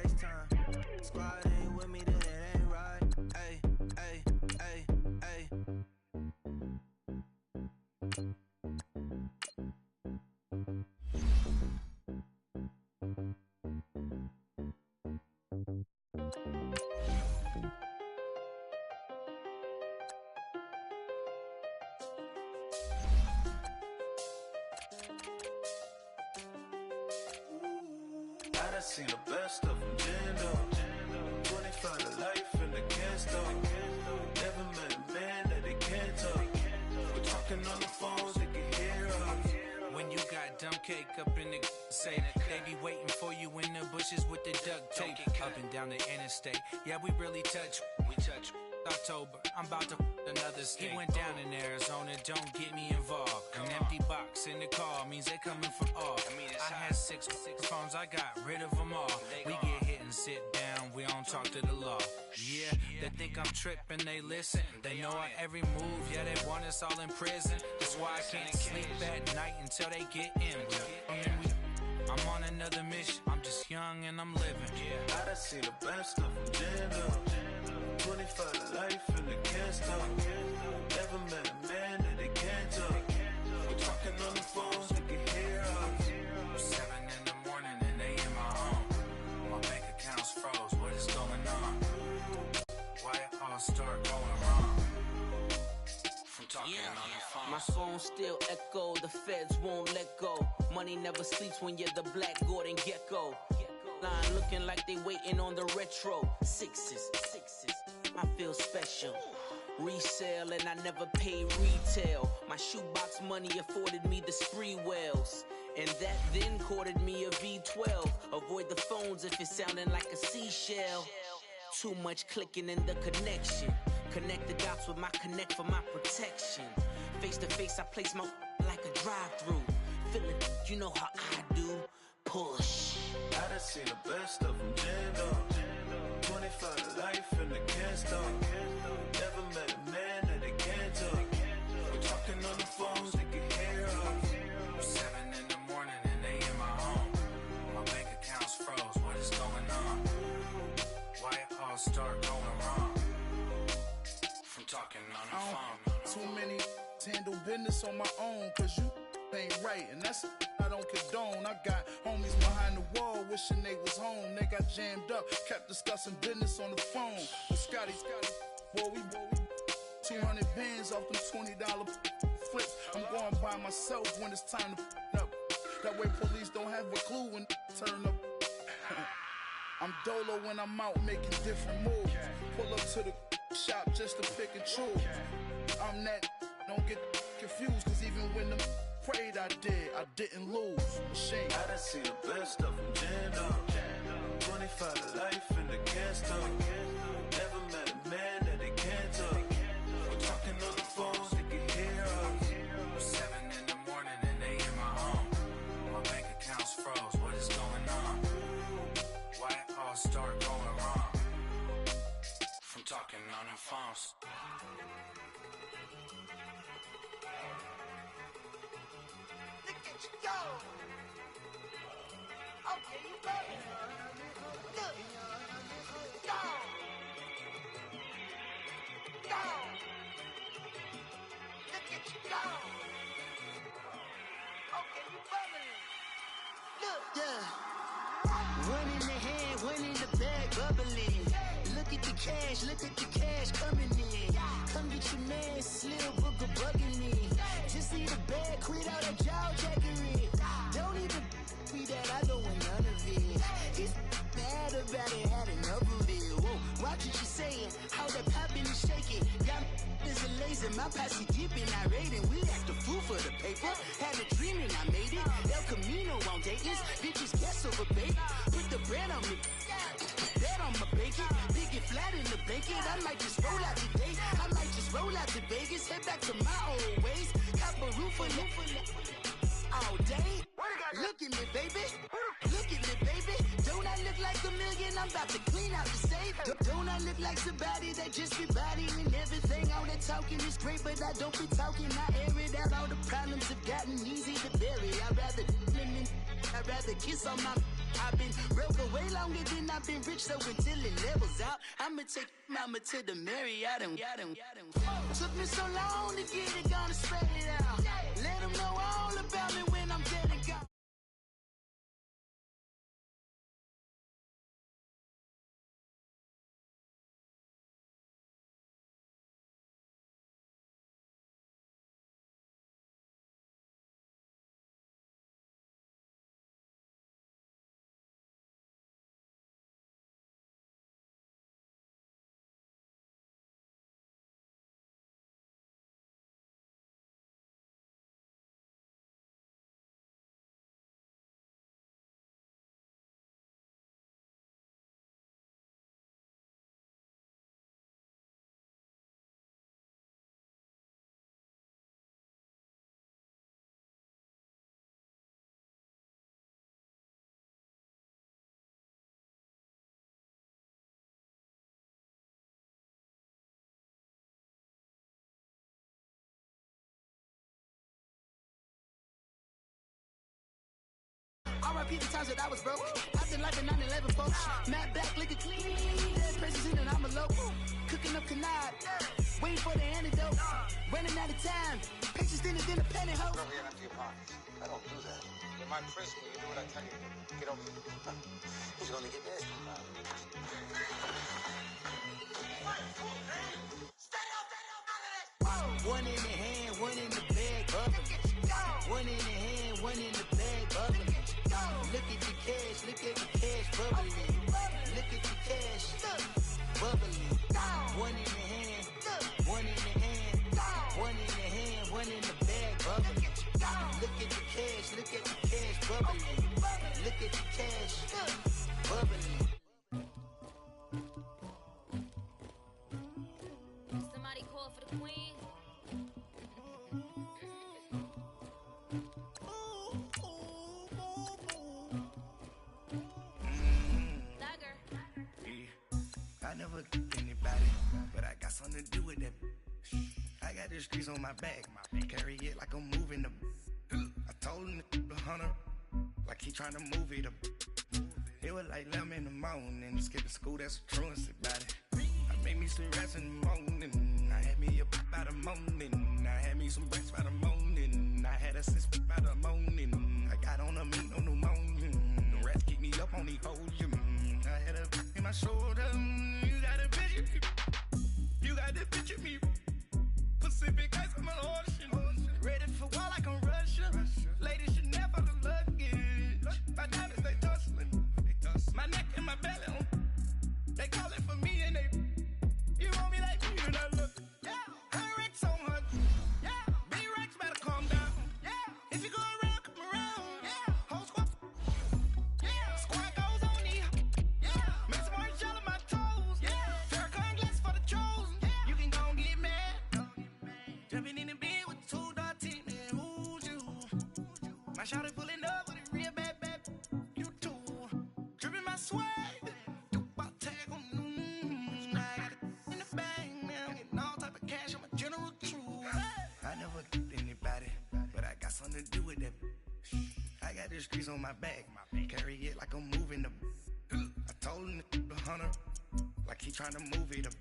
FaceTime. Squad ain't with me, then it ain't right. Ay, ay, ay, ay. I done seen the best of them, Jando. 25 to life in the can't never met a man that they can't talk. We're talking on the phones, they can hear us. When you got dumb cake up in the say, they be waiting for you in the bushes with the duct tape. Up and down the interstate, yeah, we really touch. We touch. October, I'm about to another state. He went down in Arizona, don't get me involved. An empty box in the car means they coming from off. I had six phones, I got rid of them all. We get hit and sit down, we don't talk to the law. Yeah, they think I'm tripping, they listen. They know our every move, yeah, they want us all in prison. That's why I can't sleep at night until they get in. I'm on another mission, I'm just young and I'm living. I done seen the best of them, Jando. 25 to life in the can't stop. Never met a man that they can't talk. We're talking on the phones, they can hear us. 7 in the morning and they in my home. My bank account's froze, what is going on? Why it all start going wrong? From talking on the phone. My phone still echo, the feds won't let go. Money never sleeps when you're the black Gordon Gecko. Line looking like they waiting on the retro. Sixes, I feel special. Resale and I never paid retail. My shoebox money afforded me the spree wells. And that then courted me a V12. Avoid the phones if it's sounding like a seashell. Too much clicking in the connection. Connect the dots with my connect for my protection. Face to face, I place my like a drive-through. Feeling, you know how I do. Push. I done seen the best of them, Jando. 25 to life in the can't stop. Never met a man that they can't talk. We're talking on the phones, they can hear us. 7 in the morning and they in my home. My bank account's froze, what is going on? Why it all start going wrong? From talking on the phone. Too many handle business on my own, cause you ain't right, and that's I don't condone. I got homies behind the wall wishing they was home. They got jammed up, kept discussing business on the phone. But Scotty, boy, we 200 bands off them $20 flips. I'm going by myself when it's time to up. That way police don't have a clue when turn up. I'm dolo when I'm out making different moves. Pull up to the shop just to pick and choose. I'm that, don't get confused, cause even when the prayed I didn't lose. Shame. I done seen the best of them, Jando. 25 to life in the can't stop. Never met a man that they can't talk. We're talking on the phones, they can hear us. 7 in the morning and they in my home. My bank account's froze, what is going on? Why it all start going wrong? From talking on the phones. Go! Okay, you better. Look. Go! Go! Look at you go! Okay, you bubbling. Look. Yeah. One in the hand, one in the bag, bubbling. Look at the cash coming in. Come get your man, Slim Booker bugging me. Just need a bag, quit all that jaw jackery. Don't even be that, I don't want none of it. He's mad about it, had enough of it. Whoa, watch what you saying, how that poppin' and shaking. Got is a lazy, my posse deep and irate, and we act the fool for the paper. Had a dream and I made it. El Camino on Dayton's, bitches guess over bait. Put the bread on me, that on my bacon. Big and flat in the blanket, I might just roll out today. I might just roll out to Vegas, head back to my old ways. Cop a roof for all day. Look at me, baby. Look at me, baby. Don't I look like a million? I'm about to clean out the safe. Don't I look like somebody that just be bodying everything? All that talking is great, but I don't be talking. I air it out. All the problems have gotten easy to bury. I'd rather kiss on my. I've been broke away longer than I've I've been rich so until it levels out. I'ma take mama to the Marriott and took me so long to get it, gonna spread it out. Let them know all about me when I'm dead and gone. RIP the times that I was broke. I did like a 9/11 folks. Matte black, liquor clean. Dead president and I'm a local. Cooking up canard. Waiting for the antidote. Running out of time. Pictures thinner than a pantyhose. Go ahead and empty your pockets. I don't do that. In my prison, you do what I tell you to. Get over here. He's gonna get nasty. One in the hand, one in the bag, bubbling. One in the hand, one in the bag, bubbling. Look at the cash, look at the cash, bubbling. Look at the cash, bubbling. One in the hand, one in the hand, one in the hand, one in the bag, bubbling. Look at the cash, look at the cash, bubbling. Look at the cash, bubbling. Somebody call for the queen. I never killed anybody, but I got something to do with that. I got the streets on my back, carry it like I'm moving the. I told him the hunter, like he trying to move it up. It was like 11 in the morning, skipping school, that's a truancy about it. I made me some rats in the morning, I had me a pop by the morning, I had me some breaks by the morning, I had a six by the morning, I got on a meat on the morning, the rats keep me up on the podium, I had a in my shoulder, you got a picture me, you got the picture me, Pacific ice on my ocean, ready for war like I'm Russia, ladies should never the luggage, my diamonds they tussling, my neck and my belly on, they calling for me and they, you want me like me and I look, yeah, I wreck so much, yeah, B-Rex better calm down, yeah, if you go around, come around, yeah, whole squad, yeah, squad goes on me, yeah, make some orange gel on my toes, yeah, Farrakhan glass for the chosen, yeah, you can go and get mad, jumping in the bed with 2 dark teeth, man, who's you, my shawty pulling up with a real bad, you too, dripping my swag, I never killed anybody, but I got something to do with that. I got the streets on my back, carry it like I'm moving the. I told him the hunter, like he trying to move it up.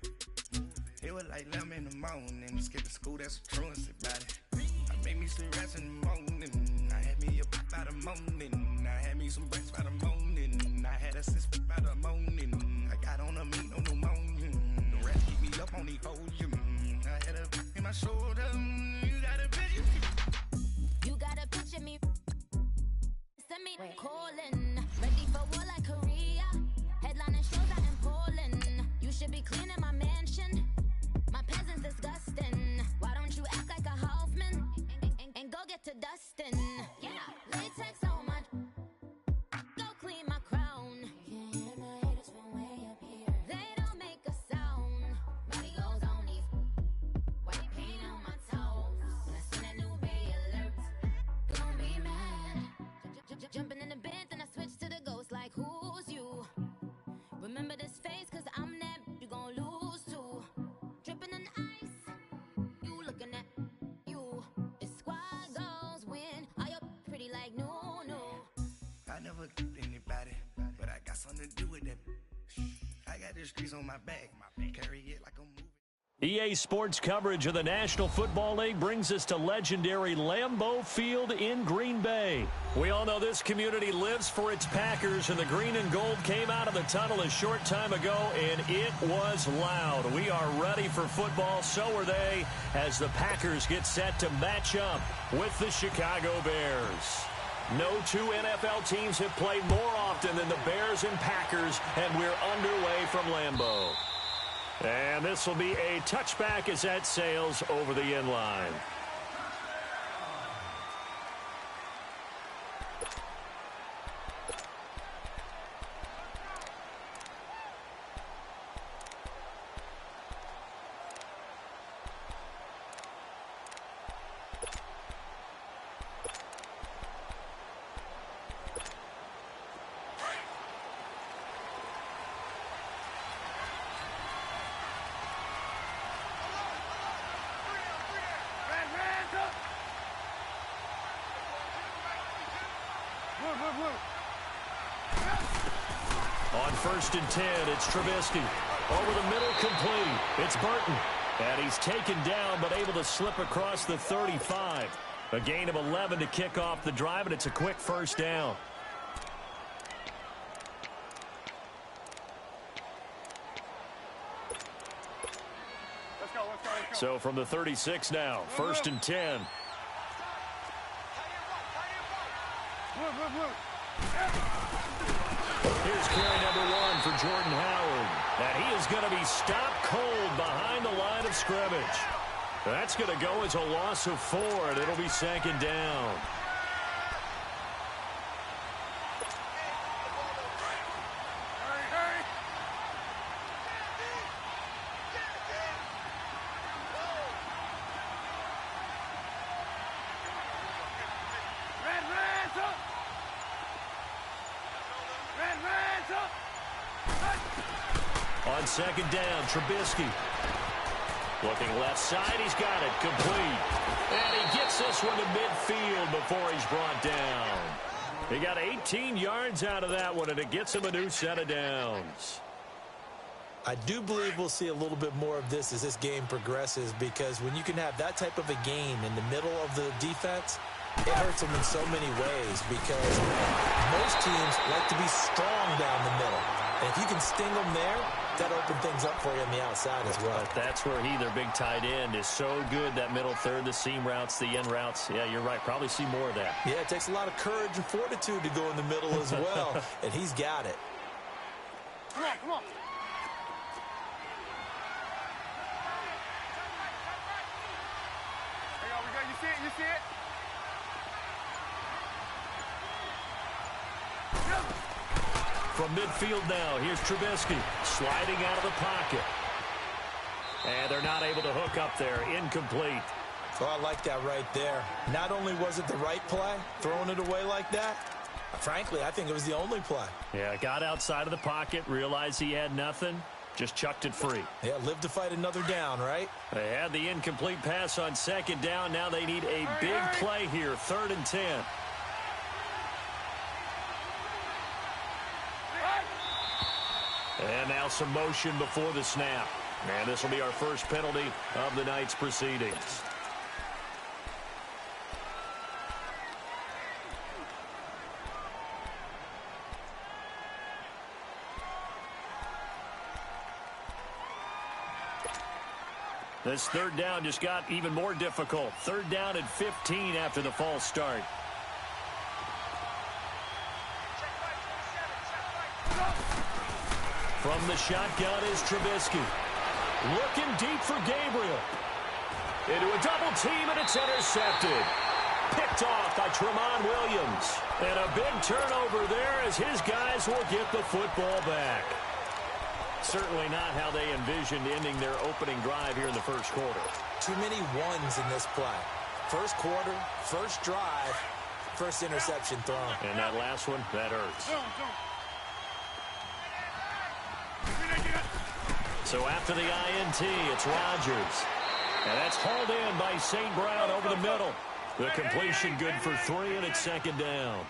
It was like 11 in the morning, skipping school, that's a truancy about it. I made me some rats in the morning, I had me a pop by the morning, I had me some breaks by the morning, I had a six by the morning, I got on a meat on the morning, the rats keep me up on the podium, I had a in my shoulder, you got a picture me. You got a picture me. Send me calling. Ready for war like Korea. Headlining shows out in Poland. You should be cleaning my mansion. My peasants disgusting. Why don't you act like a Hoffman and go get to dustin'? Yeah, latex on my. Go clean my crown. You can hear my haters from way up here. They don't make a sound. Body goes on these. White paint on my toes. When I see that new Bay alert, don't be mad. Jumping in the bed, then I switch to the ghost like who's you? Remember this face, cause I'm that you gon' lose too. Dripping in ice, you looking at you. It's squad goals win. Are you pretty like no? I never killed anybody, but I got something to do with that. I got the streets on my back. Carry it like I'm moving. EA Sports coverage of the National Football League brings us to legendary Lambeau Field in Green Bay. We all know this community lives for its Packers, and the green and gold came out of the tunnel a short time ago, and it was loud. We are ready for football, so are they, as the Packers get set to match up with the Chicago Bears. No two NFL teams have played more often than the Bears and Packers, and we're underway from Lambeau. And this will be a touchback as that sails over the end line. On 1st and 10, it's Trubisky. Over the middle, complete. It's Burton. And he's taken down, but able to slip across the 35. A gain of 11 to kick off the drive, and it's a quick first down. Let's go. So from the 36 now, 1st and 10. Here's carry number 1 for Jordan Howard. And he is going to be stopped cold behind the line of scrimmage. That's going to go as a loss of 4, and it'll be 2nd down. On 2nd down, Trubisky. Looking left side, he's got it, complete. And he gets this one to midfield before he's brought down. He got 18 yards out of that one, and it gets him a new set of downs. I do believe we'll see a little bit more of this as this game progresses, because when you can have that type of a gain in the middle of the defense, it hurts them in so many ways, because most teams like to be strong down the middle. And if you can sting them there, that opens things up for you on the outside as well. But that's where their big tight end, is so good, that middle third, the seam routes, the end routes. Yeah, you're right. Probably see more of that. Yeah, it takes a lot of courage and fortitude to go in the middle as well, and he's got it. Come on. You see it? From midfield now, here's Trubisky sliding out of the pocket. And they're not able to hook up there. Incomplete. Oh, I like that right there. Not only was it the right play, throwing it away like that, frankly, I think it was the only play. Yeah, got outside of the pocket, realized he had nothing, just chucked it free. Yeah, live to fight another down, right? They had the incomplete pass on 2nd down. Now they need a big play here, 3rd and 10. And now some motion before the snap. And this will be our first penalty of the night's proceedings. This 3rd down just got even more difficult. 3rd down and 15 after the false start. From the shotgun is Trubisky. Looking deep for Gabriel. Into a double team, and it's intercepted. Picked off by Tramon Williams. And a big turnover there as his guys will get the football back. Certainly not how they envisioned ending their opening drive here in the first quarter. Too many ones in this play. First quarter, first drive, first interception thrown. And that last one, that hurts. So after the INT, it's Rodgers. And that's hauled in by St. Brown over the middle. The completion good for 3, and it's 2nd down.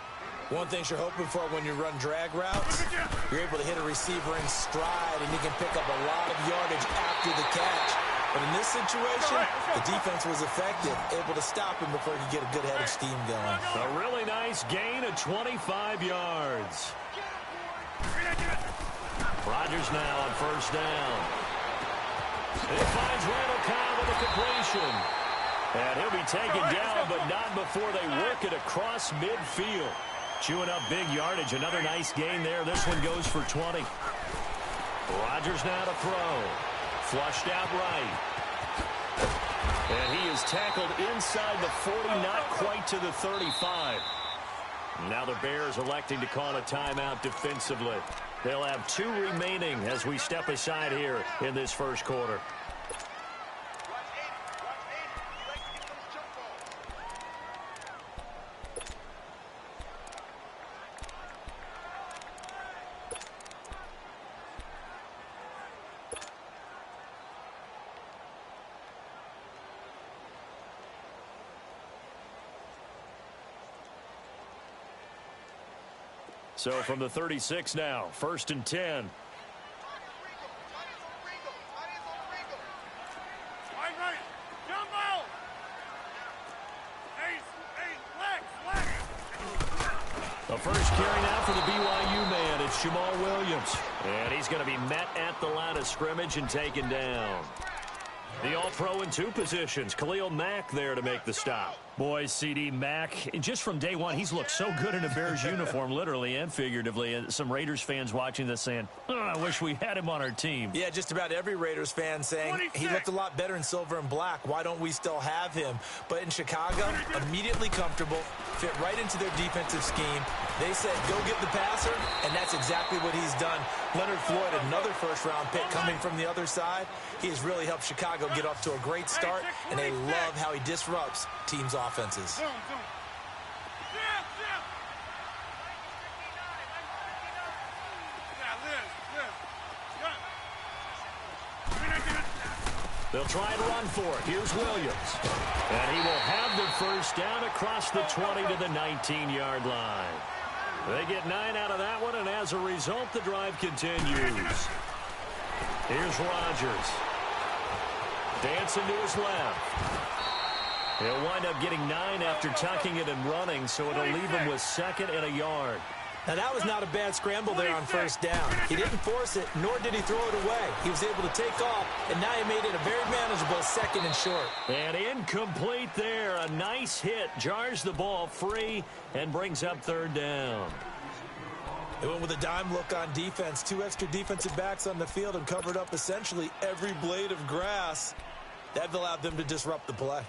One thing you're hoping for when you run drag routes, you're able to hit a receiver in stride, and you can pick up a lot of yardage after the catch. But in this situation, the defense was effective, able to stop him before he could get a good head of steam going. A really nice gain of 25 yards. Rodgers now on first down. He finds Randall Cobb with a completion. And he'll be taken down, but not before they work it across midfield. Chewing up big yardage. Another nice gain there. This one goes for 20. Rodgers now to throw. Flushed out right. And he is tackled inside the 40, not quite to the 35. Now the Bears electing to call a timeout defensively. They'll have 2 remaining as we step aside here in this first quarter. So from the 36 now, 1st and 10. The first carry now for the BYU man. It's Jamal Williams. And he's going to be met at the line of scrimmage and taken down. The All-Pro in 2 positions. Khalil Mack there to make the stop. Boy, CD Mack, just from day one, he's looked so good in a Bears uniform, literally and figuratively. And some Raiders fans watching this saying, oh, I wish we had him on our team. Yeah, just about every Raiders fan saying he looked a lot better in silver and black. Why don't we still have him? But in Chicago, immediately comfortable, fit right into their defensive scheme. They said, go get the passer, and that's exactly what he's done. Leonard Floyd, another first-round pick coming from the other side. He has really helped Chicago get off to a great start, and they love how he disrupts teams' offenses. They'll try and run for it. Here's Williams. And he will have the first down across the 20 to the 19-yard line. They get 9 out of that one, and as a result, the drive continues. Here's Rodgers. Dancing to his left. He'll wind up getting 9 after tucking it and running, so it'll leave him with 2nd and a yard. Now, that was not a bad scramble there on first down. He didn't force it, nor did he throw it away. He was able to take off, and now he made it a very manageable 2nd and short. And incomplete there. A nice hit. Jars the ball free and brings up 3rd down. They went with a dime look on defense. 2 extra defensive backs on the field and covered up essentially every blade of grass. That allowed them to disrupt the play.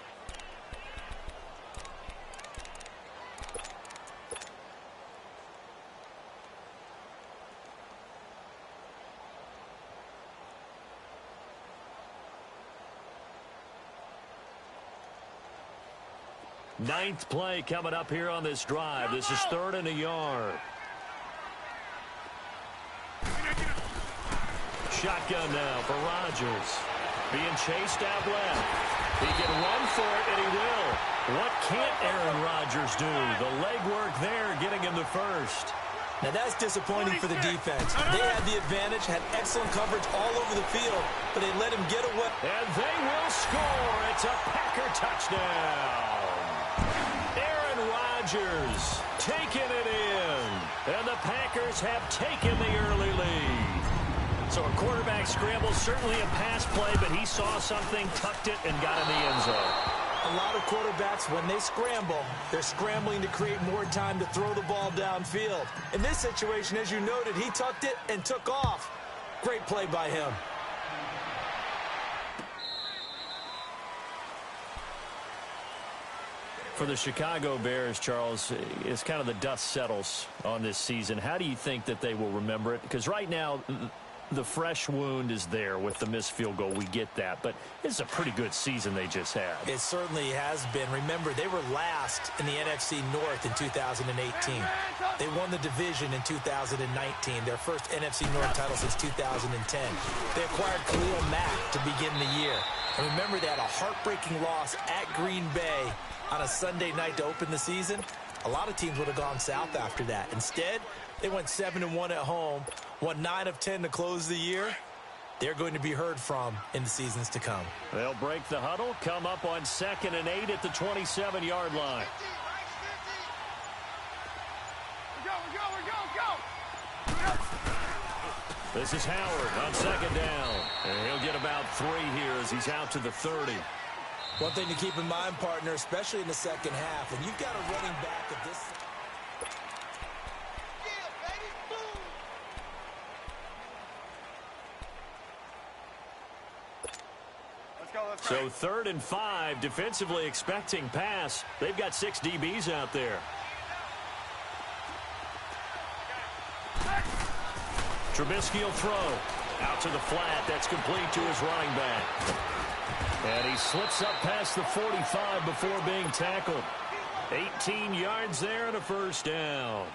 Ninth play coming up here on this drive. This is 3rd and a yard. Shotgun now for Rodgers. Being chased out left. He can run for it, and he will. What can't Aaron Rodgers do? The legwork there getting him the first. Now that's disappointing for the defense. They had the advantage, had excellent coverage all over the field, but they let him get away. And they will score. It's a Packer touchdown. Aaron Rodgers taking it in. And the Packers have taken the early lead. So a quarterback scramble, certainly a pass play, but he saw something, tucked it, and got in the end zone. A lot of quarterbacks, when they scramble, they're scrambling to create more time to throw the ball downfield. In this situation, as you noted, he tucked it and took off. Great play by him. For the Chicago Bears, Charles, it's kind of the dust settles on this season. How do you think that they will remember it? Because right now, the fresh wound is there with the missed field goal. We get that. But it's a pretty good season they just had. It certainly has been. Remember, they were last in the NFC North in 2018. They won the division in 2019, their first NFC North title since 2010. They acquired Khalil Mack to begin the year. And remember, they had a heartbreaking loss at Green Bay on a Sunday night to open the season. A lot of teams would have gone south after that. Instead, they went 7-1 at home, won 9 of 10 to close the year. They're going to be heard from in the seasons to come. They'll break the huddle, come up on 2nd and 8 at the 27-yard line. This is Howard on 2nd down. And he'll get about 3 here as he's out to the 30. One thing to keep in mind, partner, especially in the second half, when you've got a running back of this... So 3rd and 5, defensively expecting pass. They've got 6 DBs out there. Trubisky will throw. Out to the flat. That's complete to his running back. And he slips up past the 45 before being tackled. 18 yards there and a first down.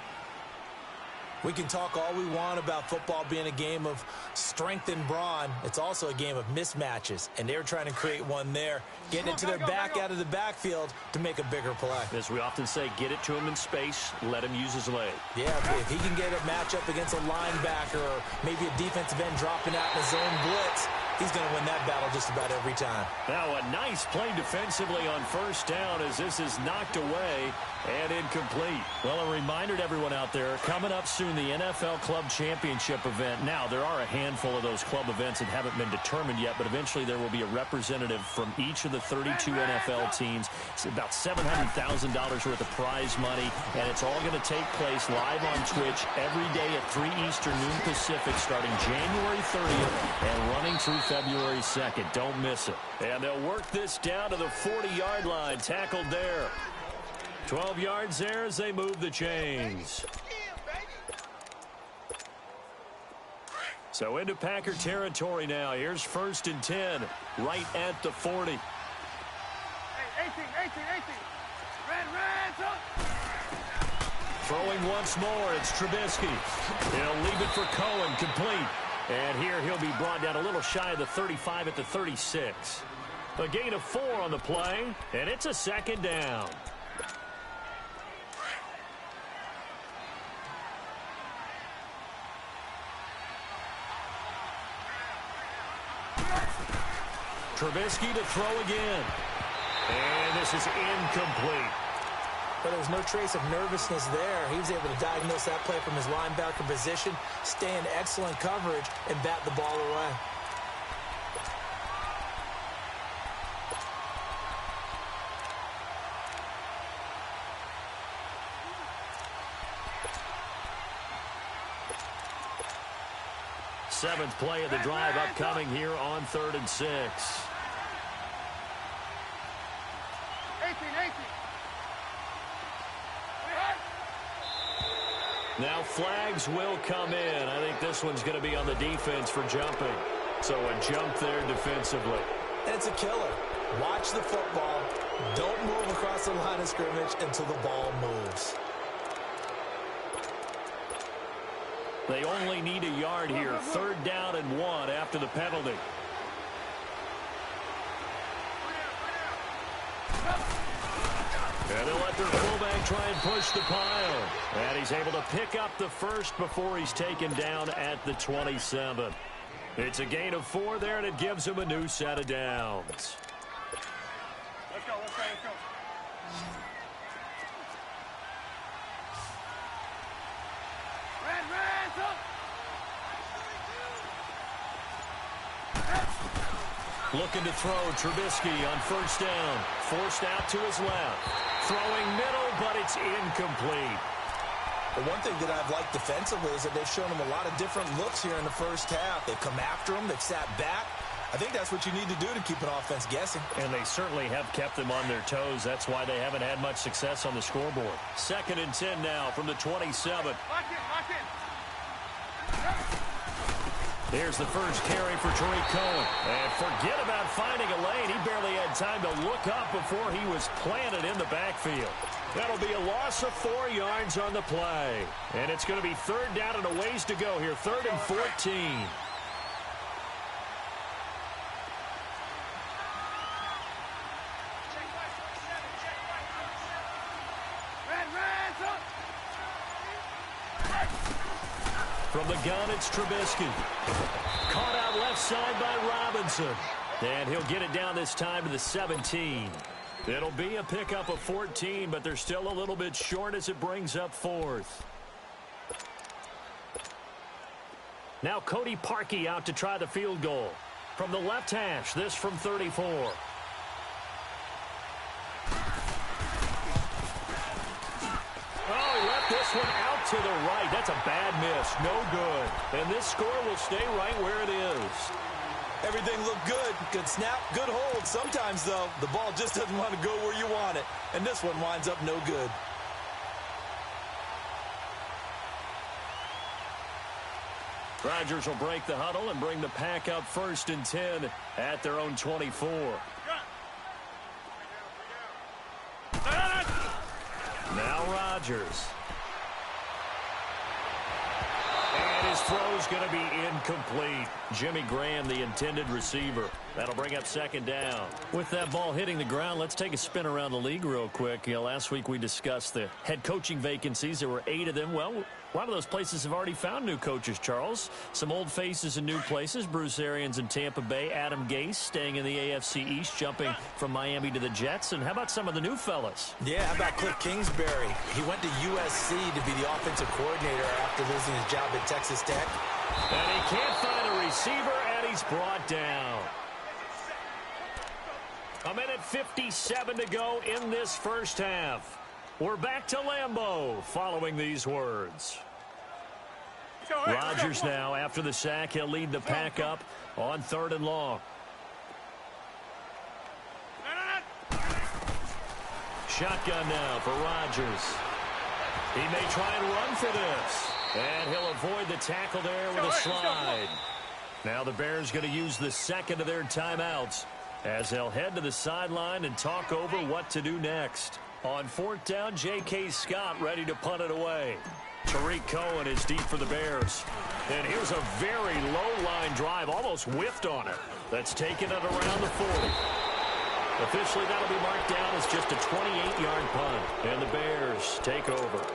We can talk all we want about football being a game of strength and brawn. It's also a game of mismatches, and they're trying to create one there, getting it to their back out of the backfield to make a bigger play. As we often say, get it to him in space, let him use his leg. Yeah, if he can get a matchup against a linebacker or maybe a defensive end dropping out in a zone blitz, he's going to win that battle just about every time. Now a nice play defensively on first down as this is knocked away and incomplete. Well, a reminder to everyone out there, coming up soon, the NFL Club Championship event. Now, there are a handful of those club events that haven't been determined yet, but eventually there will be a representative from each of the 32 NFL teams. It's about $700,000 worth of prize money, and it's all going to take place live on Twitch every day at 3 Eastern, noon Pacific, starting January 30th and running through February 2nd. Don't miss it. And they'll work this down to the 40-yard line, tackled there. 12 yards there as they move the chains. So into Packer territory now. Here's 1st and 10, right at the 40. Hey, 18. Red, up. Throwing once more, it's Trubisky. He'll leave it for Cohen, complete. And here he'll be brought down a little shy of the 35 at the 36. A gain of 4 on the play, and it's a 2nd down. Trubisky to throw again. And this is incomplete. But there was no trace of nervousness there. He was able to diagnose that play from his linebacker position, stay in excellent coverage, and bat the ball away. Seventh play of the drive upcoming here on 3rd and 6. 18. Now flags will come in. I think this one's going to be on the defense for jumping. So a jump there defensively. And it's a killer. Watch the football. Don't move across the line of scrimmage until the ball moves. They only need a yard here. 3rd down and 1 after the penalty. And they'll let their fullback try and push the pile. And he's able to pick up the first before he's taken down at the 27. It's a gain of 4 there, and it gives him a new set of downs. Let's go. Red, up. Looking to throw, Trubisky on 1st down. Forced out to his left. Throwing middle, but it's incomplete. The one thing that I've liked defensively is that they've shown him a lot of different looks here in the first half. They've come after him. They've sat back. I think that's what you need to do to keep an offense guessing. And they certainly have kept them on their toes. That's why they haven't had much success on the scoreboard. 2nd and 10 now from the 27. Lock in. Here's the first carry for Tariq Cohen. And forget about finding a lane. He barely had time to look up before he was planted in the backfield. That'll be a loss of 4 yards on the play. And it's going to be 3rd down and a ways to go here. 3rd and 14. Red, From the gun, it's Trubisky. Caught out left side by Robinson. And he'll get it down this time to the 17. It'll be a pickup of 14, but they're still a little bit short as it brings up 4th. Now Cody Parkey out to try the field goal. From the left hash, this from 34. Oh, he left this one out to the right. That's a bad miss. No good. And this score will stay right where it is. Everything looked good. Good snap, good hold. Sometimes, though, the ball just doesn't want to go where you want it. And this one winds up no good. Rodgers will break the huddle and bring the pack up 1st and 10 at their own 24. Now Rodgers. And his throw's going to be incomplete. Jimmy Graham, the intended receiver. That'll bring up 2nd down. With that ball hitting the ground, let's take a spin around the league real quick. Last week we discussed the head coaching vacancies. There were 8 of them. Well, a lot of those places have already found new coaches, Charles. Some old faces in new places. Bruce Arians in Tampa Bay. Adam Gase staying in the AFC East, jumping from Miami to the Jets. And how about some of the new fellas? Yeah, how about Cliff Kingsbury? He went to USC to be the offensive coordinator after losing his job at Texas Tech. And he can't find a receiver, and he's brought down. A minute 57 to go in this first half. We're back to Lambeau following these words. Rodgers now, after the sack, he'll lead the pack up on 3rd and long. Shotgun now for Rodgers. He may try and run for this. And he'll avoid the tackle there with a slide. Now the Bears going to use the 2nd of their timeouts as they'll head to the sideline and talk over what to do next. On 4th down, J.K. Scott ready to punt it away. Tariq Cohen is deep for the Bears. And here's a very low-line drive, almost whiffed on it. That's taken it around the 40. Officially, that'll be marked down as just a 28-yard punt. And the Bears take over.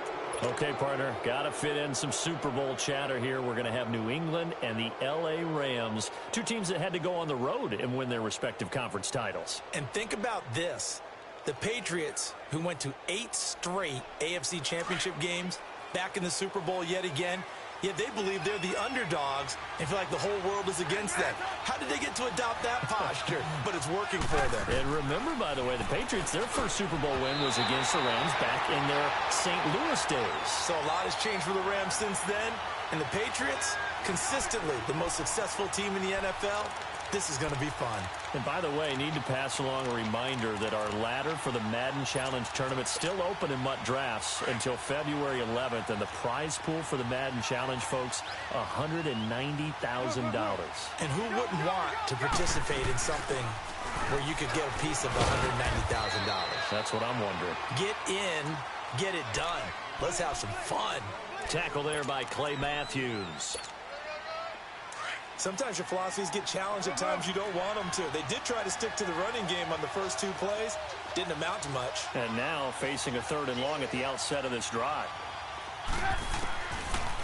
Okay, partner, got to fit in some Super Bowl chatter here. We're going to have New England and the L.A. Rams, 2 teams that had to go on the road and win their respective conference titles. And think about this. The Patriots, who went to 8 straight AFC championship games, back in the Super Bowl yet again, yet they believe they're the underdogs and feel like the whole world is against them. How did they get to adopt that posture? But it's working for them. And remember, by the way, the Patriots, their first Super Bowl win was against the Rams back in their St. Louis days. So a lot has changed for the Rams since then. And the Patriots, consistently the most successful team in the NFL. This is going to be fun. And by the way, need to pass along a reminder that our ladder for the Madden Challenge tournament still open in MUT Drafts until February 11th. And the prize pool for the Madden Challenge, folks, $190,000. And who wouldn't want to participate in something where you could get a piece of $190,000? That's what I'm wondering. Get in, get it done. Let's have some fun. Tackle there by Clay Matthews. Sometimes your philosophies get challenged at times you don't want them to. They did try to stick to the running game on the first 2 plays. Didn't amount to much. And now facing a 3rd and long at the outset of this drive.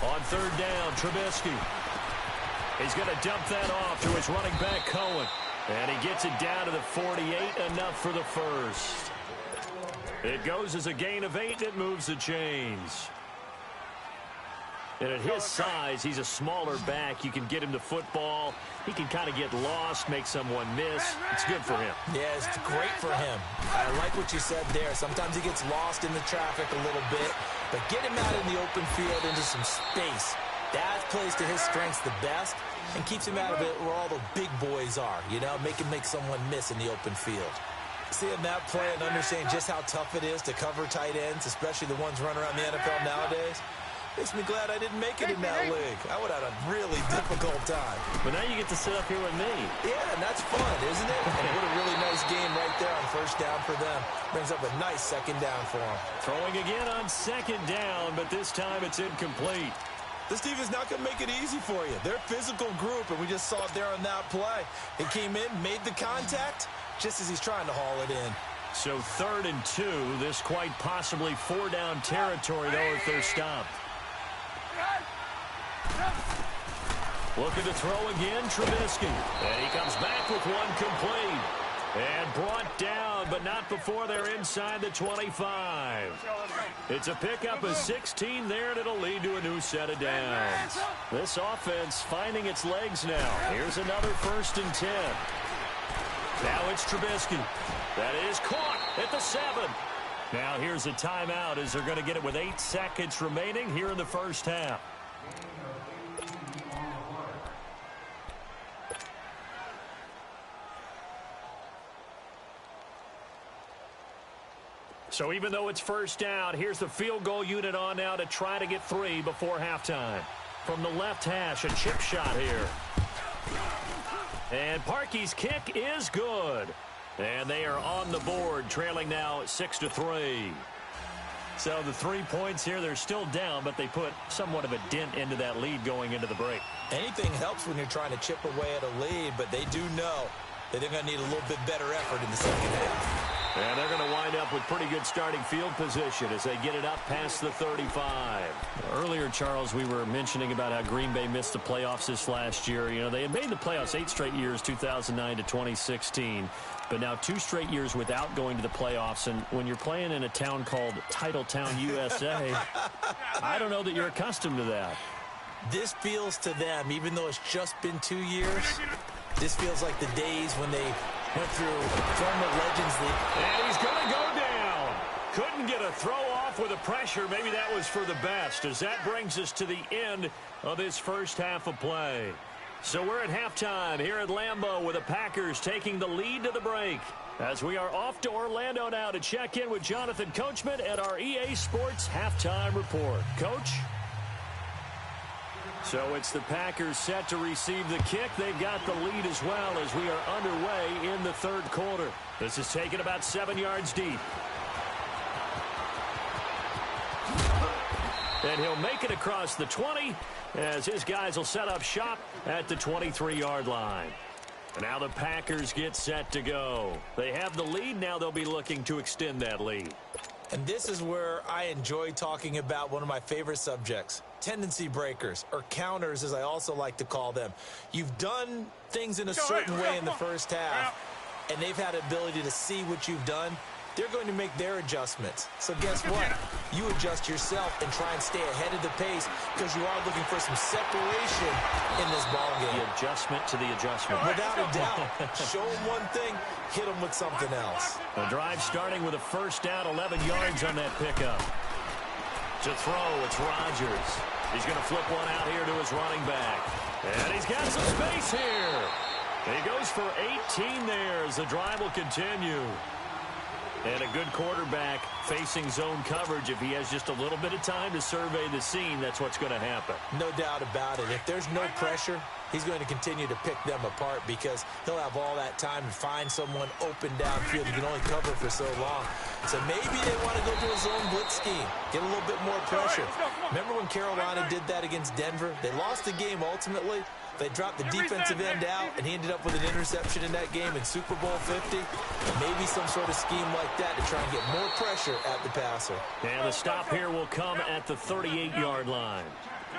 On 3rd down, Trubisky. He's going to dump that off to his running back, Cohen. And he gets it down to the 48, enough for the first. It goes as a gain of 8, and it moves the chains. And at his size, he's a smaller back. You can get him the football. He can kind of get lost, make someone miss. It's good for him. Yeah, it's great for him. I like what you said there. Sometimes he gets lost in the traffic a little bit, but get him out in the open field into some space. That plays to his strengths the best and keeps him out of it where all the big boys are, you know, make someone miss in the open field. Seeing that play and understanding just how tough it is to cover tight ends, especially the ones running around the NFL nowadays, makes me glad I didn't make it in that league. I would have had a really difficult time. But now you get to sit up here with me. Yeah, and that's fun, isn't it? And what a really nice game right there on 1st down for them. Brings up a nice 2nd down for them. Throwing again on 2nd down, but this time it's incomplete. This team is not going to make it easy for you. They're a physical group, and we just saw it there on that play. It came in, made the contact, just as he's trying to haul it in. So 3rd and 2. This quite possibly 4-down territory, though, if they're stopped. Looking to throw again, Trubisky. And he comes back with one complete. And brought down, but not before they're inside the 25. It's a pickup of 16 there, and it'll lead to a new set of downs. This offense finding its legs now. Here's another 1st and 10. Now it's Trubisky. That is caught at the 7. Now here's a timeout as they're going to get it with 8 seconds remaining here in the first half. So even though it's first down, here's the field goal unit on now to try to get 3 before halftime. From the left hash, a chip shot here. And Parkey's kick is good. And they are on the board, trailing now 6-3. So the 3 points here, they're still down, but they put somewhat of a dent into that lead going into the break. Anything helps when you're trying to chip away at a lead, but they do know that they're going to need a little bit better effort in the second half. And they're going to wind up with pretty good starting field position as they get it up past the 35. Earlier, Charles, we were mentioning about how Green Bay missed the playoffs this last year. You know, they had made the playoffs 8 straight years, 2009 to 2016. But now 2 straight years without going to the playoffs. And when you're playing in a town called Titletown, USA, I don't know that you're accustomed to that. This feels to them, even though it's just been 2 years, this feels like the days when they went through former Legends League. And he's going to go down. Couldn't get a throw off with the pressure. Maybe that was for the best, as that brings us to the end of this first half of play. So we're at halftime here at Lambeau with the Packers taking the lead to the break. As we are off to Orlando now to check in with Jonathan Coachman at our EA Sports Halftime Report. Coach? So it's the Packers set to receive the kick. They've got the lead as well as we are underway in the third quarter. This is taken about 7 yards deep. And he'll make it across the 20 as his guys will set up shop at the 23-yard line. And now the Packers get set to go. They have the lead. Now they'll be looking to extend that lead. And this is where I enjoy talking about one of my favorite subjects, tendency breakers, or counters as I also like to call them. You've done things in a certain way in the first half, and they've had the ability to see what you've done. They're going to make their adjustments. So guess what? You adjust yourself and try and stay ahead of the pace because you are looking for some separation in this ballgame. The adjustment to the adjustment. Without a doubt. Show them one thing, hit them with something else. The drive starting with a first down, 11 yards on that pickup. To throw, it's Rodgers. He's going to flip one out here to his running back. And he's got some space here. He goes for 18 there as the drive will continue. And a good quarterback facing zone coverage. If he has just a little bit of time to survey the scene, that's what's going to happen. No doubt about it. If there's no pressure, he's going to continue to pick them apart because he'll have all that time to find someone open downfield. He can only cover for so long. So maybe they want to go to a zone blitz scheme, get a little bit more pressure. Remember when Carolina did that against Denver? They lost the game ultimately. They dropped the defensive end out, and he ended up with an interception in that game in Super Bowl 50. Maybe some sort of scheme like that to try and get more pressure at the passer. And the stop here will come at the 38-yard line.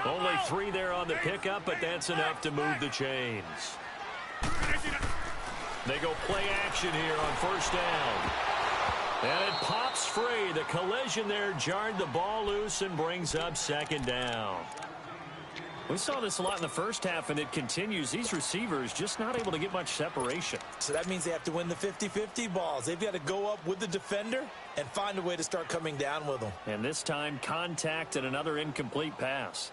Only 3 there on the pickup, but that's enough to move the chains. They go play action here on first down. And it pops free. The collision there jarred the ball loose and brings up second down. We saw this a lot in the first half, and it continues. These receivers just not able to get much separation. So that means they have to win the 50-50 balls. They've got to go up with the defender and find a way to start coming down with them. And this time, contact and another incomplete pass.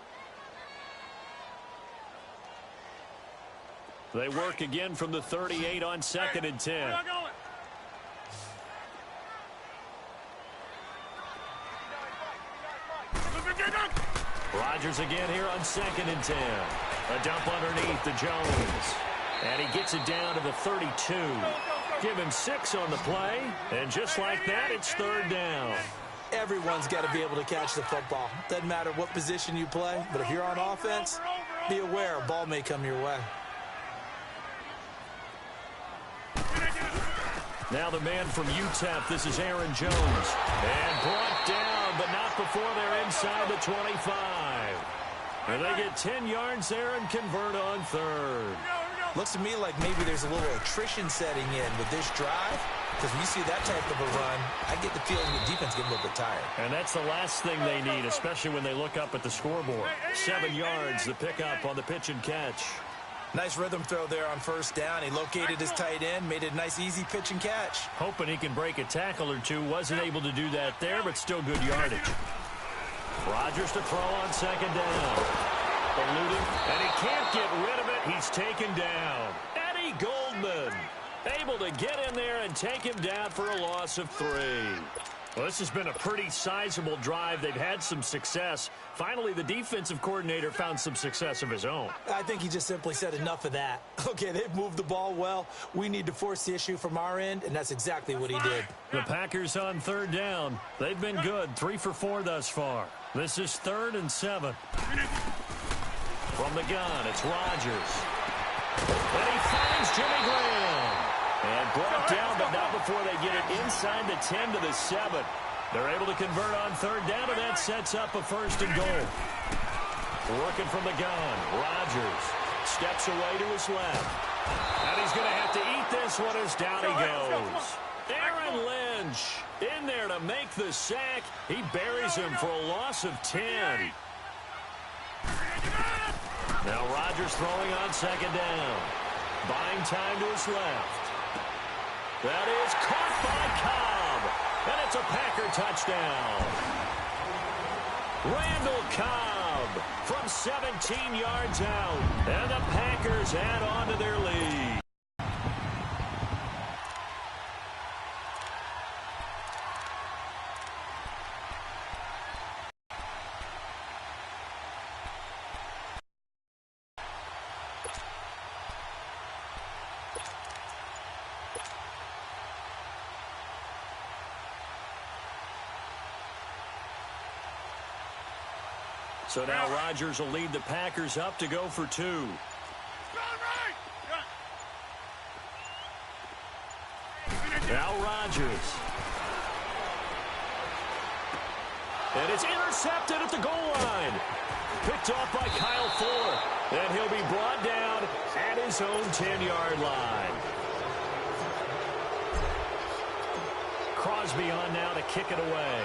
They work again from the 38 on 2nd and 10. Rodgers again here on 2nd and 10. A dump underneath to Jones. And he gets it down to the 32. Give him 6 on the play. And just like that, it's third down. Everyone's got to be able to catch the football. Doesn't matter what position you play, but if you're on offense, be aware a ball may come your way. Now the man from UTEP, this is Aaron Jones. And brought down, but not before they're inside the 25. And they get 10 yards there and convert on third. Looks to me like maybe there's a little attrition setting in with this drive, because when you see that type of a run, I get the feeling the defense getting a little bit tired. And that's the last thing they need, especially when they look up at the scoreboard. 7 yards, the pickup on the pitch and catch. Nice rhythm throw there on first down. He located his tight end, made it a nice, easy pitch and catch. Hoping he can break a tackle or two. Wasn't able to do that there, but still good yardage. Rodgers to throw on second down. Eluding, and he can't get rid of it. He's taken down. Eddie Goldman able to get in there and take him down for a loss of 3. Well, this has been a pretty sizable drive. They've had some success. Finally, the defensive coordinator found some success of his own. I think he just simply said enough of that. Okay, they've moved the ball well. We need to force the issue from our end, and that's exactly what he did. The Packers on third down. They've been good, 3 for 4 thus far. This is 3rd and 7. From the gun, it's Rodgers. And he finds Jimmy Graham. And brought down, but not before they get it inside the 10 to the 7. They're able to convert on third down, and that sets up a 1st and goal. Working from the gun, Rodgers steps away to his left. And he's going to have to eat this one as down he goes. Aaron Lynch in there to make the sack. He buries him for a loss of 10. Now Rodgers throwing on second down. Buying time to his left. That is caught by Cobb. And it's a Packer touchdown. Randall Cobb from 17 yards out. And the Packers add on to their lead. So now Rodgers will lead the Packers up to go for 2. Now Rodgers. And it's intercepted at the goal line. Picked off by Kyle Fuller. And he'll be brought down at his own 10-yard line. Crosby on now to kick it away.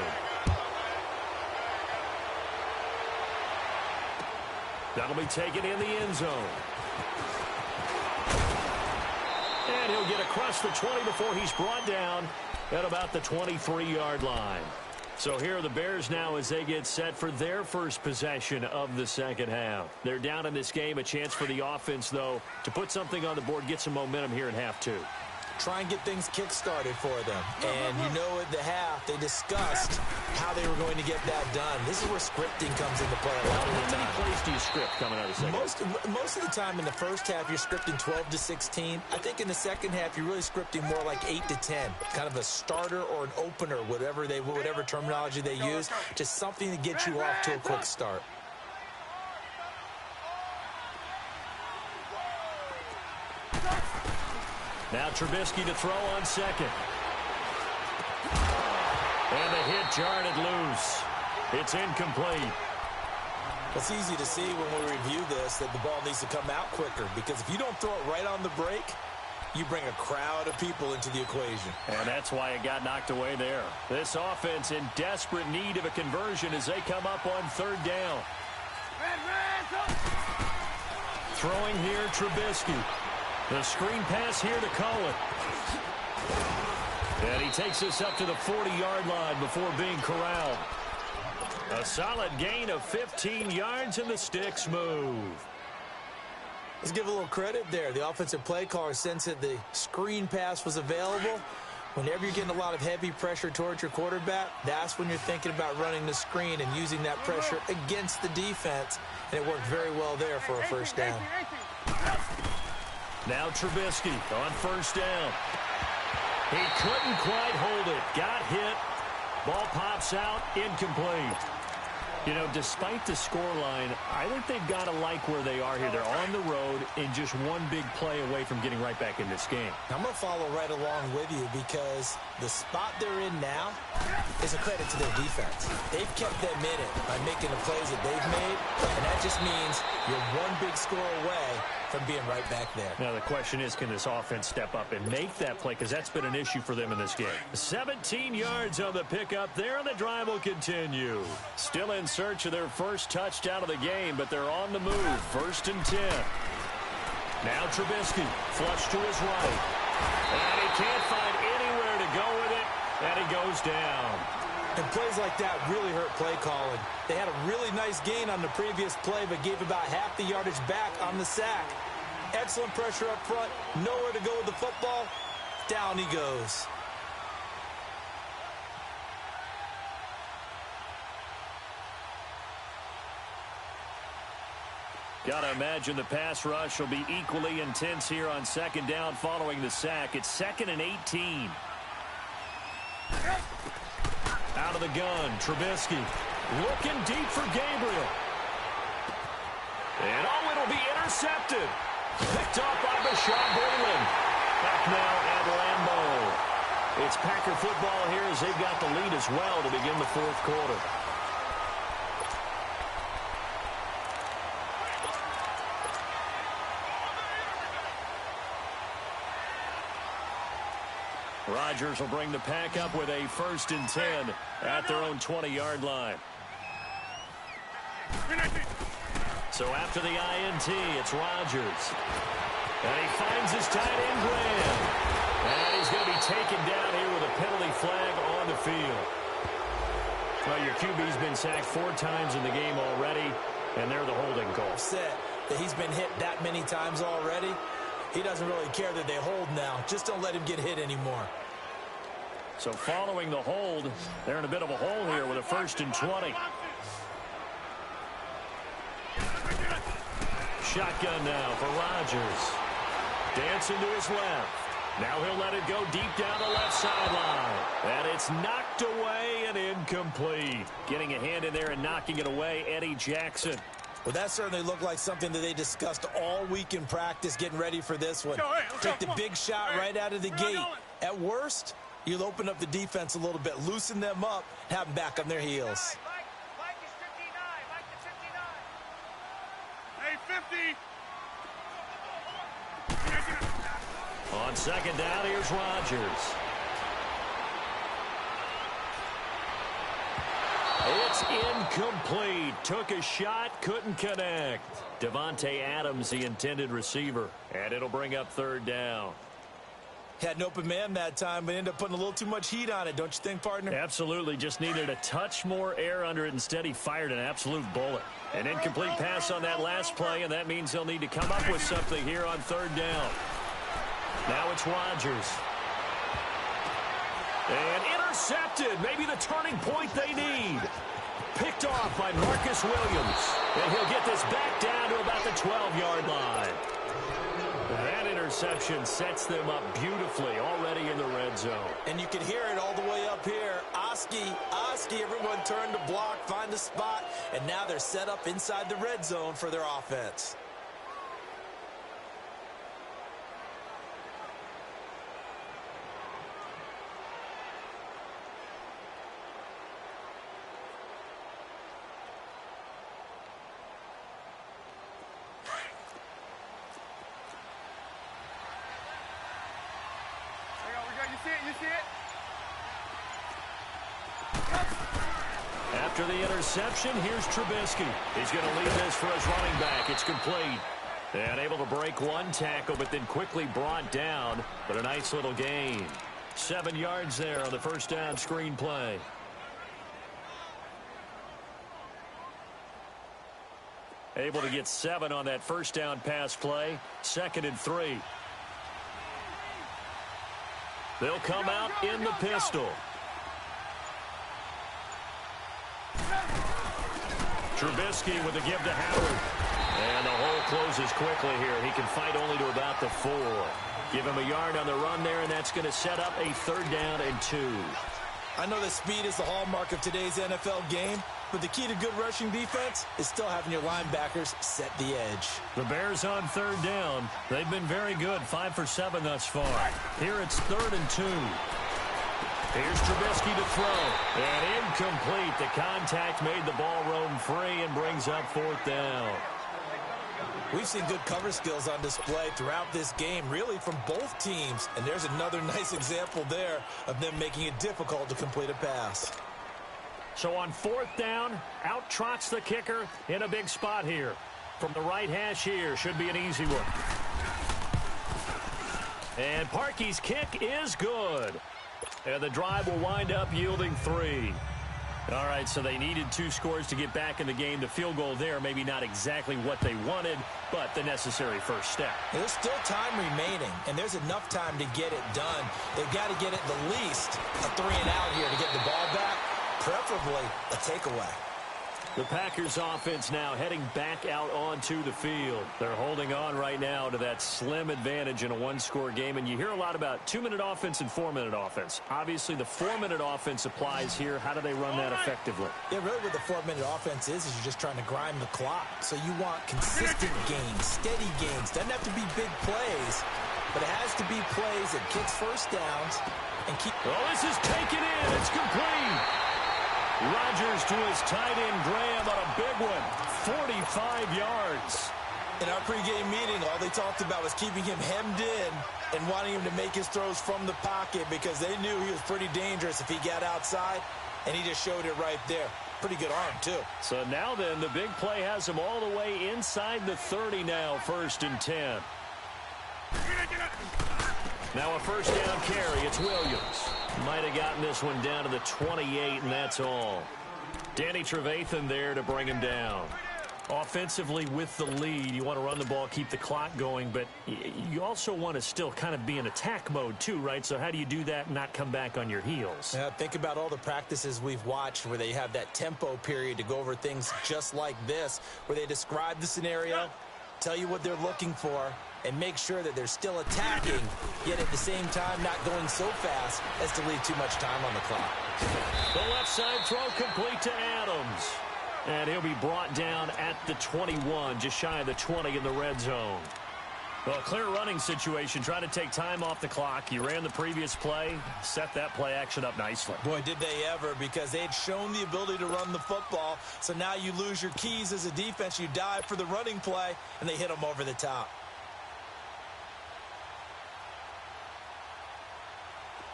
That'll be taken in the end zone. And he'll get across the 20 before he's brought down at about the 23-yard line. So here are the Bears now as they get set for their first possession of the second half. They're down in this game. A chance for the offense, though, to put something on the board, get some momentum here in half 2. Try and get things kick-started for them. And you know at the half, they discussed how they were going to get that done. This is where scripting comes into play a lot of the time. How many plays do you script coming out of the second half? Most of the time in the first half, you're scripting 12 to 16. I think in the second half, you're really scripting more like 8 to 10. Kind of a starter or an opener, whatever terminology they use. Just something to get you off to a quick start. Now Trubisky to throw on second. And the hit jarred it loose. It's incomplete. It's easy to see when we review this that the ball needs to come out quicker, because if you don't throw it right on the break, you bring a crowd of people into the equation. And that's why it got knocked away there. This offense in desperate need of a conversion as they come up on third down. Throwing here, Trubisky. The screen pass here to Cohen. And he takes this up to the 40-yard line before being corralled. A solid gain of 15 yards, and the sticks move. Let's give a little credit there. The offensive play caller sensed that the screen pass was available. Whenever you're getting a lot of heavy pressure towards your quarterback, that's when you're thinking about running the screen and using that pressure against the defense. And it worked very well there for a first down. Now Trubisky on first down. He couldn't quite hold it. Got hit. Ball pops out. Incomplete. You know, despite the scoreline, I think they've got to like where they are here. They're on the road and just one big play away from getting right back in this game. I'm going to follow right along with you because the spot they're in now is a credit to their defense. They've kept them in it by making the plays that they've made, and that just means you're one big score away from being right back there. Now, the question is, can this offense step up and make that play? Because that's been an issue for them in this game. 17 yards on the pickup there, and the drive will continue. Still in search of their first touchdown of the game, but they're on the move. 1st and 10. Now Trubisky, flush to his right. And he can't find anywhere to go with it, and he goes down. And plays like that really hurt play calling. They had a really nice gain on the previous play, but gave about half the yardage back on the sack. Excellent pressure up front. Nowhere to go with the football. Down he goes. Gotta imagine the pass rush will be equally intense here on 2nd down following the sack. It's 2nd and 18. Out of the gun, Trubisky looking deep for Gabriel. And it'll be intercepted. Picked off by Bashaud Breeland. Back now at Lambeau. It's Packer football here as they've got the lead as well to begin the 4th quarter. Rodgers will bring the pack up with a 1st and 10 at their own 20-yard line. So after the INT, it's Rodgers. And he finds his tight end, Graham. And he's going to be taken down here with a penalty flag on the field. Well, your QB's been sacked 4 times in the game already, and they're the holding call. Upset that he's been hit that many times already. He doesn't really care that they hold now. Just don't let him get hit anymore. So following the hold, they're in a bit of a hole here with a 1st and 20. Shotgun now for Rodgers. Dancing to his left. Now he'll let it go deep down the left sideline. And it's knocked away and incomplete. Getting a hand in there and knocking it away, Eddie Jackson. Well, that certainly looked like something that they discussed all week in practice, getting ready for this one. Take the big shot right out of the gate. At worst, you'll open up the defense a little bit, loosen them up, have them back on their heels. Mike is 59. Mike is 59. Hey, 50. On 2nd down, here's Rodgers. It's incomplete. Took a shot, couldn't connect. Devontae Adams, the intended receiver. And it'll bring up 3rd down. Had an open man that time, but ended up putting a little too much heat on it, don't you think, partner? Absolutely. Just needed a touch more air under it. Instead, he fired an absolute bullet. An incomplete pass on that last play, and that means they'll need to come up with something here on 3rd down. Now it's Rodgers. And intercepted. Maybe the turning point they need. Picked off by Marcus Williams. And he'll get this back down to about the 12-yard line. That interception sets them up beautifully already in the red zone. And you can hear it all the way up here. Oski, everyone turned to block, find a spot, and now they're set up inside the red zone for their offense. You see it? After the interception, here's Trubisky. He's going to lead this for his running back. It's complete. And able to break one tackle, but then quickly brought down. But a nice little gain. 7 yards there on the 1st down screen play. Able to get 7 on that 1st down pass play. 2nd and 3. They'll come out in the pistol. Trubisky with a give to Howard. And the hole closes quickly here. He can fight only to about the 4. Give him a yard on the run there, and that's going to set up a 3rd down and 2. I know that speed is the hallmark of today's NFL game, But the key to good rushing defense is still having your linebackers set the edge. The Bears on third down. They've been very good, 5 for 7 thus far. Here it's 3rd and 2. Here's Trubisky to throw. And incomplete. The contact made the ball roam free and brings up 4th down. We've seen good cover skills on display throughout this game, really from both teams. And there's another nice example there of them making it difficult to complete a pass. So on 4th down, out trots the kicker in a big spot here. From the right hash here, should be an easy one. And Parkey's kick is good. And the drive will wind up yielding 3. All right, so they needed 2 scores to get back in the game. The field goal there, maybe not exactly what they wanted, but the necessary first step. There's still time remaining, and there's enough time to get it done. They've got to get at the least a 3-and-out here to get the ball back, preferably a takeaway. The Packers offense now heading back out onto the field. They're holding on right now to that slim advantage in a 1-score game, and you hear a lot about 2-minute offense and 4-minute offense. Obviously, the 4-minute offense applies here. How do they run that effectively? Yeah, really what the 4-minute offense is you're just trying to grind the clock. So you want consistent gains, steady gains. Doesn't have to be big plays, but it has to be plays that kicks first downs and keep... Oh, this is taken in. It's complete. Rodgers to his tight end Graham on a big one, 45 yards. In our pregame meeting, all they talked about was keeping him hemmed in and wanting him to make his throws from the pocket because they knew he was pretty dangerous if he got outside, and he just showed it right there. Pretty good arm, too. So now then, the big play has him all the way inside the 30 now, 1st and 10. Now a first down carry. It's Williams. Might have gotten this one down to the 28, and that's all. Danny Trevathan there to bring him down. Offensively with the lead, you want to run the ball, keep the clock going, but you also want to still kind of be in attack mode too, right? So how do you do that and not come back on your heels? Yeah, think about all the practices we've watched where they have that tempo period to go over things just like this, where they describe the scenario, tell you what they're looking for, and make sure that they're still attacking, yet at the same time not going so fast as to leave too much time on the clock. The left side throw complete to Adams. And he'll be brought down at the 21, just shy of the 20 in the red zone. Well, clear running situation, trying to take time off the clock. You ran the previous play, set that play action up nicely. Boy, did they ever, because they had shown the ability to run the football. So now you lose your keys as a defense. You dive for the running play, and they hit them over the top.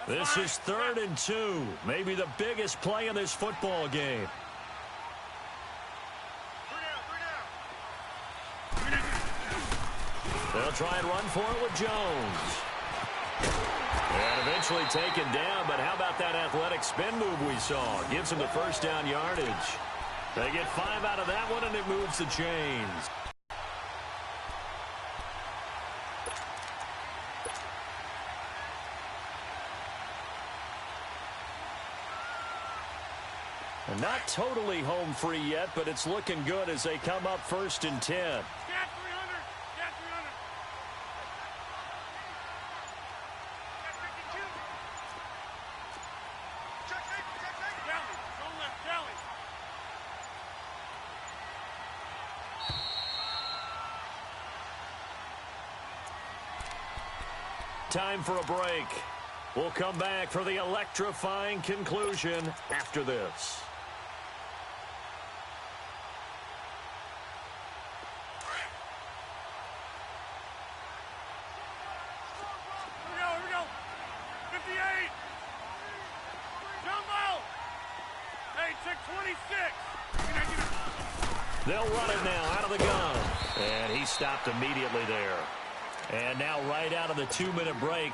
This is 3rd and 2, maybe the biggest play in this football game. They'll try and run for it with Jones. And eventually taken down, but how about that athletic spin move we saw? Gives him the first down yardage. They get 5 out of that one, and it moves the chains. And not totally home free yet, but it's looking good as they come up 1st and 10. Time for a break. We'll come back for the electrifying conclusion after this. Here we go. 58. Jumbo. Hey, check 26. They'll run it now out of the gun. And he stopped immediately there. And now right out of the 2-minute break,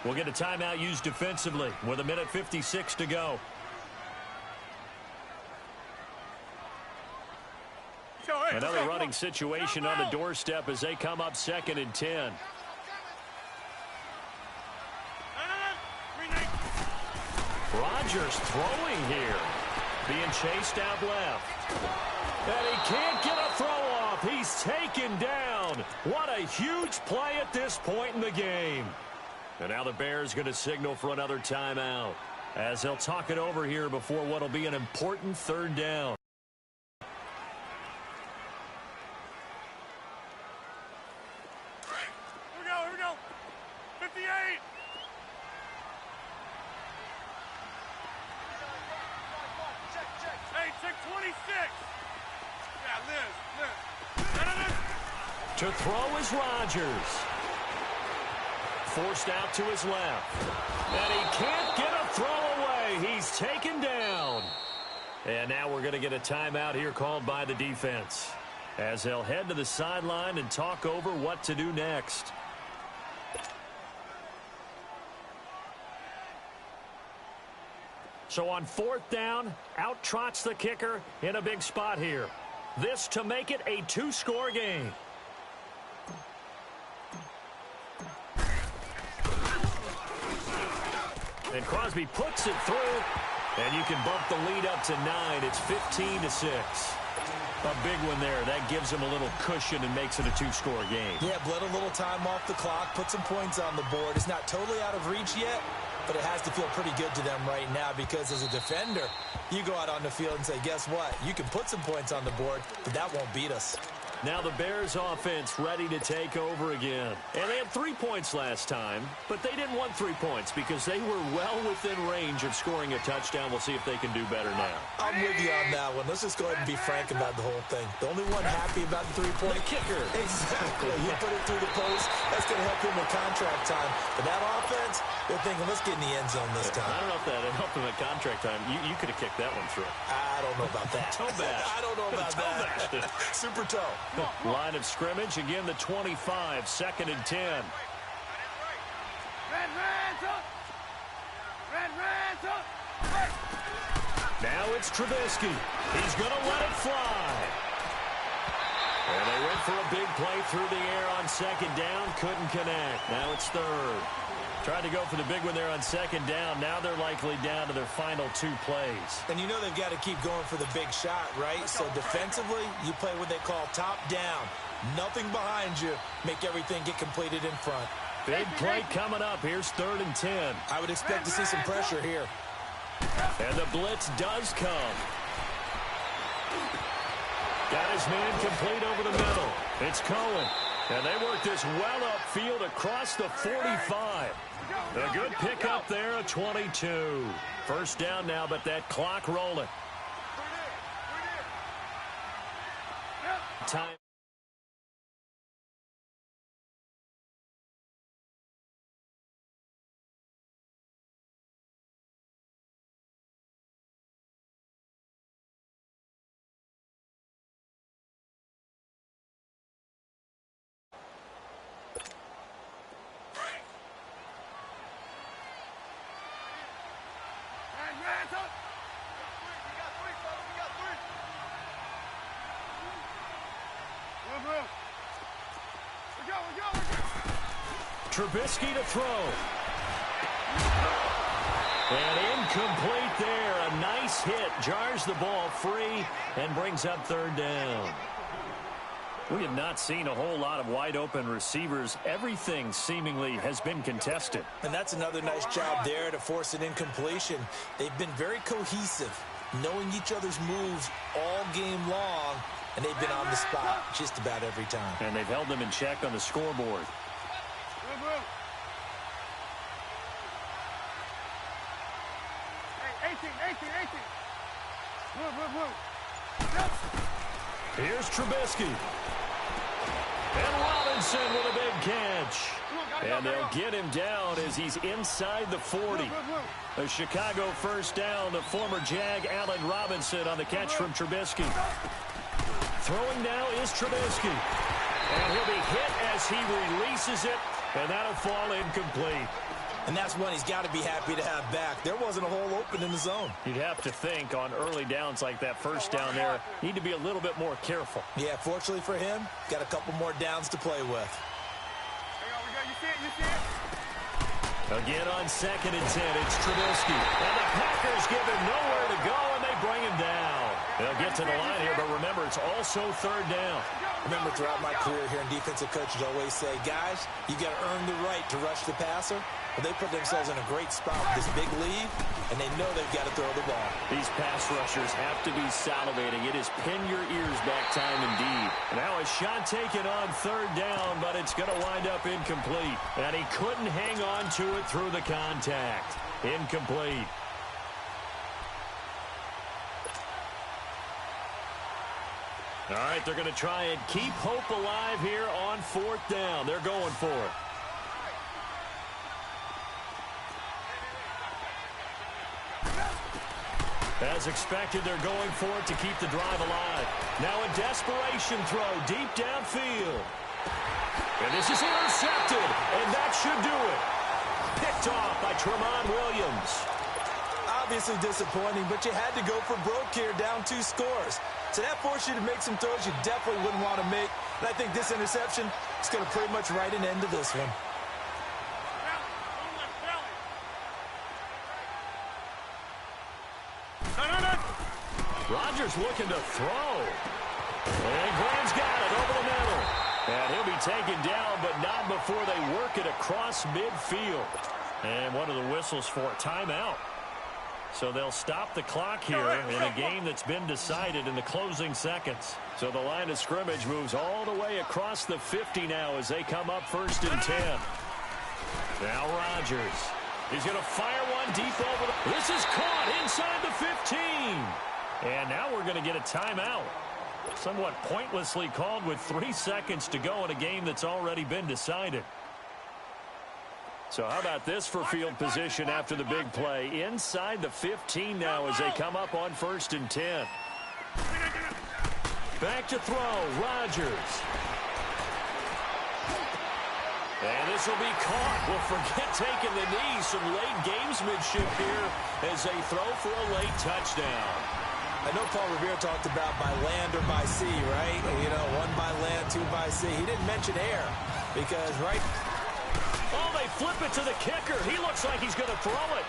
we'll get a timeout used defensively with 1:56 to go. Another running situation on the doorstep as they come up 2nd and 10. Rodgers throwing here. Being chased out left. And he can't get a throw off. He's taken down. What a huge play at this point in the game. And now the Bears going to signal for another timeout as they'll talk it over here before what will be an important 3rd down. To throw is Rodgers. Forced out to his left. And he can't get a throw away. He's taken down. And now we're going to get a timeout here called by the defense, as they'll head to the sideline and talk over what to do next. So on 4th down, out trots the kicker in a big spot here. This to make it a 2-score game. And Crosby puts it through, and you can bump the lead up to 9. It's 15-6. A big one there. That gives them a little cushion and makes it a 2-score game. Yeah, bled a little time off the clock, put some points on the board. It's not totally out of reach yet, but it has to feel pretty good to them right now, because as a defender, you go out on the field and say, guess what? You can put some points on the board, but that won't beat us. Now the Bears offense ready to take over again. And they had 3 points last time, but they didn't want 3 points because they were well within range of scoring a touchdown. We'll see if they can do better now. I'm with you on that one. Let's just go ahead and be frank about the whole thing. The only one happy about the 3-point the kicker. Exactly. You put it through the post. That's going to help him with contract time. But that offense, they're thinking, let's get in the end zone this time. I don't know if that helped him at contract time. You could have kicked that one through. I don't know about that. Toe bash. I don't know about that. Super toe. Line of scrimmage, again the 25, 2nd and 10. Now it's Trubisky. He's going to let it fly. And they went for a big play through the air on 2nd down. Couldn't connect. Now it's 3rd. Tried to go for the big one there on 2nd down. Now they're likely down to their final 2 plays. And you know they've got to keep going for the big shot, right? So defensively, you play what they call top down. Nothing behind you. Make everything get completed in front. Big play coming up. Here's 3rd and 10. I would expect to see some pressure here. And the blitz does come. Got his man complete over the middle. It's Cohen. And they work this well upfield across the 45. A good pickup there, a 22. 1st down now, but that clock rolling. Time. Trubisky to throw. And incomplete there. A nice hit. Jars the ball free and brings up 3rd down. We have not seen a whole lot of wide-open receivers. Everything seemingly has been contested. And that's another nice job there to force an incompletion. They've been very cohesive, knowing each other's moves all game long, and they've been on the spot just about every time. And they've held them in check on the scoreboard. Here's Trubisky. And Robinson with a big catch. And they'll get him down as he's inside the 40. A Chicago 1st down to former Jag Allen Robinson on the catch from Trubisky. Throwing now is Trubisky. And he'll be hit as he releases it, and that'll fall incomplete. And that's one he's got to be happy to have back. There wasn't a hole open in the zone. You'd have to think on early downs like that 1st down there, need to be a little bit more careful. Yeah, fortunately for him, got a couple more downs to play with. Again on 2nd and 10, it's Trubisky. And the Packers give him nowhere to go, and they bring him down. They'll get to the line here, but remember, it's also 3rd down. Remember, throughout my career here in defensive coaches always say, guys, you got to earn the right to rush the passer. Well, they put themselves in a great spot with this big lead, and they know they've got to throw the ball. These pass rushers have to be salivating. It is pin your ears back time indeed. Now a shot taken on 3rd down, but it's going to wind up incomplete. And he couldn't hang on to it through the contact. Incomplete. All right, they're going to try and keep hope alive here on 4th down. They're going for it. As expected, they're going for it to keep the drive alive. Now a desperation throw deep downfield. And this is intercepted, and that should do it. Picked off by Tramon Williams. Obviously disappointing, but you had to go for broke here, down 2 scores. So that forced you to make some throws you definitely wouldn't want to make. And I think this interception is going to pretty much write an end to this one. Rodgers looking to throw. And Graham's got it over the middle. And he'll be taken down, but not before they work it across midfield. And one of the whistles for timeout. So they'll stop the clock here in a game that's been decided in the closing seconds. So the line of scrimmage moves all the way across the 50 now as they come up 1st and 10. Now Rodgers. He's going to fire one deep over the... This is caught inside the 15. And now we're going to get a timeout. Somewhat pointlessly called with 3 seconds to go in a game that's already been decided. So how about this for field position after the big play? Inside the 15 now as they come up on 1st and 10. Back to throw, Rodgers. And this will be caught. Well, forget taking the knee. Some late gamesmanship here as they throw for a late touchdown. I know Paul Revere talked about by land or by sea, right? You know, 1 by land, 2 by sea. He didn't mention air because, right? Oh, they flip it to the kicker. He looks like he's going to throw it.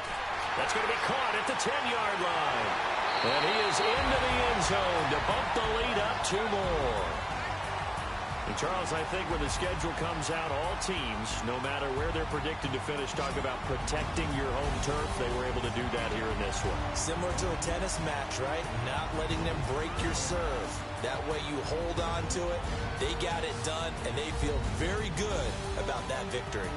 That's going to be caught at the 10-yard line. And he is into the end zone to bump the lead up 2 more. And Charles, I think when the schedule comes out, all teams, no matter where they're predicted to finish, talk about protecting your home turf. They were able to do that here in this one. Similar to a tennis match, right? Not letting them break your serve. That way you hold on to it. They got it done, and they feel very good about that victory.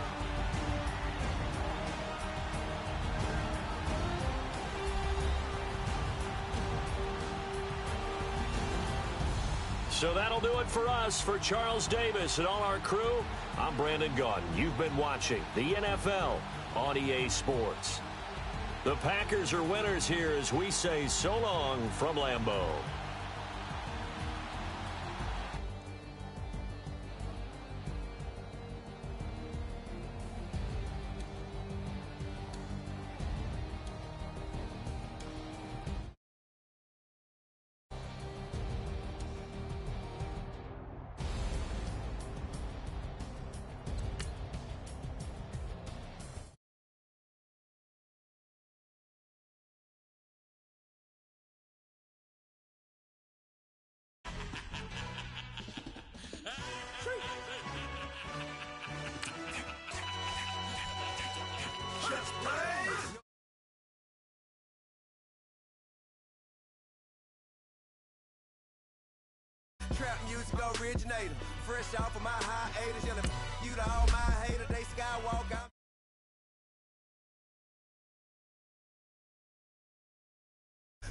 So that'll do it for us. For Charles Davis and all our crew, I'm Brandon Gaudin. You've been watching the NFL on EA Sports. The Packers are winners here as we say so long from Lambeau. Trap music originator, fresh off of my hiatus, yelling you to all my haters, they skywalk out.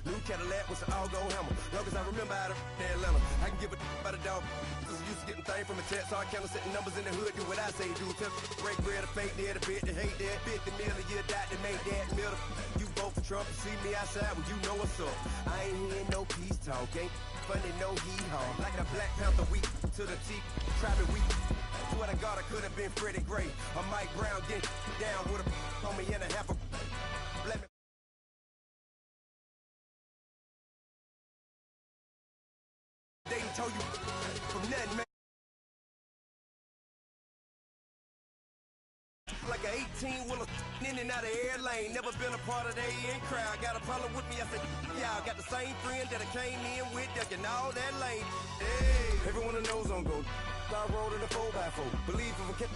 New Cadillac with an all-gold hammer. Long as I remember how to Atlanta, I can give a about a dog. Cause I'm used to getting things from a text, so I count setting numbers in the hood. Do what I say, do. Tell break bread, a fake dead, a bit to hate that. 50 million, you die to make that middle. You vote for Trump, you see me outside when you know what's up. I ain't hearing no peace talk, ain't funny, no heat haw. Like a Black Panther week to the teeth, trapping week. Swear to God, I could have been Freddie Gray. A Mike Brown getting down with a on me and a half a. Let me. They told you from nothing, man. Like an 18-wheeler in and out of air lane. Never been a part of the in crowd. Got a problem with me, I said, y'all got the same friend that I came in with, ducking all that lane. Hey, everyone that knows on go. I rolled in a 4x4. Believe if a kid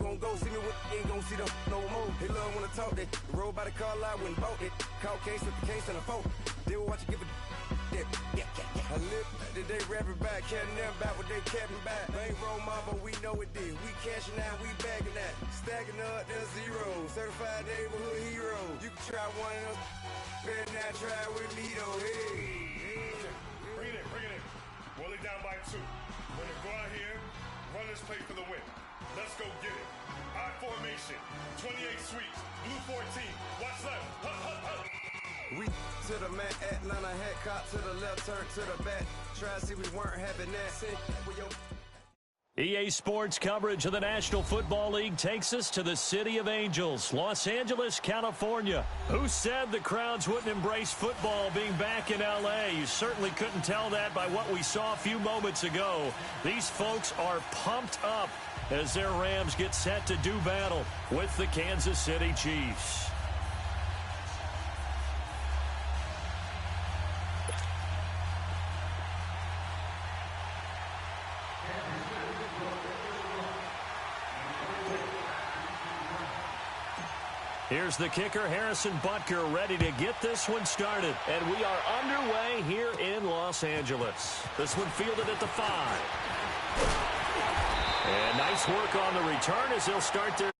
gon' go see me with, ain't gon' see them no more. They love when I talk that. Rolled by the car lot, went and bought it. Caught case with the case and a phone. They were watching give a yeah. I live that they rapping back, caring them back what they capping back. Ain't roll mama, we know it did. We cashing out, we bagging that. Stacking up, there's zero. Certified neighborhood hero. You can try one of them, better not try with me though. Hey. Bring it in. Well, down by 2. We're going to go out here, run this play for the win. Let's go get it. I formation, 28 sweeps, blue 14. Watch left. Hup, hup, hup. We to the man, Atlanta head cop to the left, turn to the back. Try to see we weren't having that. Send with your EA Sports coverage of the National Football League takes us to the City of Angels, Los Angeles, California. Who said the crowds wouldn't embrace football being back in L.A.? You certainly couldn't tell that by what we saw a few moments ago. These folks are pumped up as their Rams get set to do battle with the Kansas City Chiefs. Here's the kicker, Harrison Butker, ready to get this one started. And we are underway here in Los Angeles. This one fielded at the 5. And nice work on the return as they'll start their